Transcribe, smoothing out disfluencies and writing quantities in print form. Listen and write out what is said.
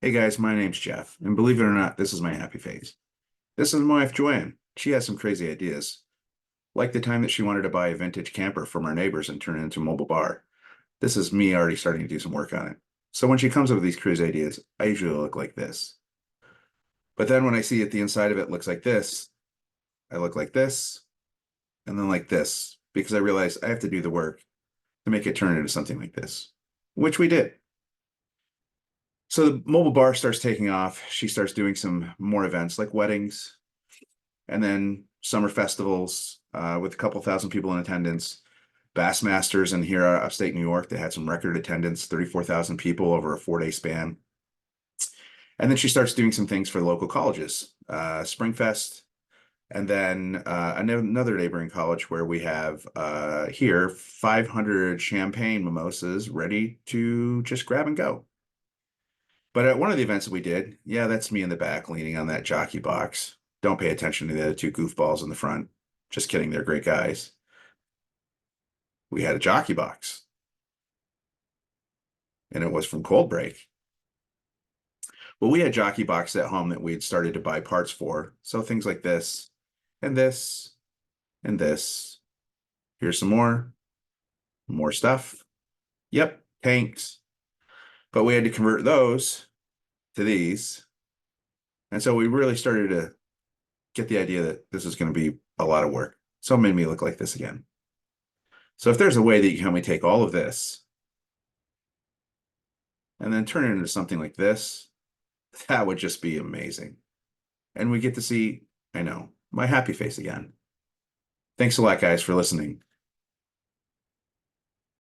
Hey guys, my name's Jeff, and believe it or not, this is my happy face. This is my wife Joanne. She has some crazy ideas, like the time that she wanted to buy a vintage camper from our neighbors and turn it into a mobile bar. This is me already starting to do some work on it. So when she comes up with these crazy ideas, I usually look like this. But then when I see it, the inside of it looks like this, I look like this, and then like this, because I realize I have to do the work to make it turn into something like this, which we did. So the mobile bar starts taking off. She starts doing some more events like weddings, and then summer festivals with a couple thousand people in attendance. Bassmasters in here upstate New York, they had some record attendance, 34,000 people over a 4-day span. And then she starts doing some things for the local colleges, Springfest, and then another neighboring college where we have here 500 champagne mimosas ready to just grab and go. But at one of the events that we did, yeah, that's me in the back leaning on that jockey box. Don't pay attention to the other two goofballs in the front. Just kidding, they're great guys. We had a jockey box, and it was from Coldbreak. Well, we had jockey boxes at home that we had started to buy parts for. So things like this, and this, and this. Here's some more stuff. Yep, tanks. But we had to convert those to these. And so we really started to get the idea that this is going to be a lot of work. So it made me look like this again. So if there's a way that you can help me take all of this and then turn it into something like this, that would just be amazing. And we get to see, I know, my happy face again. Thanks a lot, guys, for listening.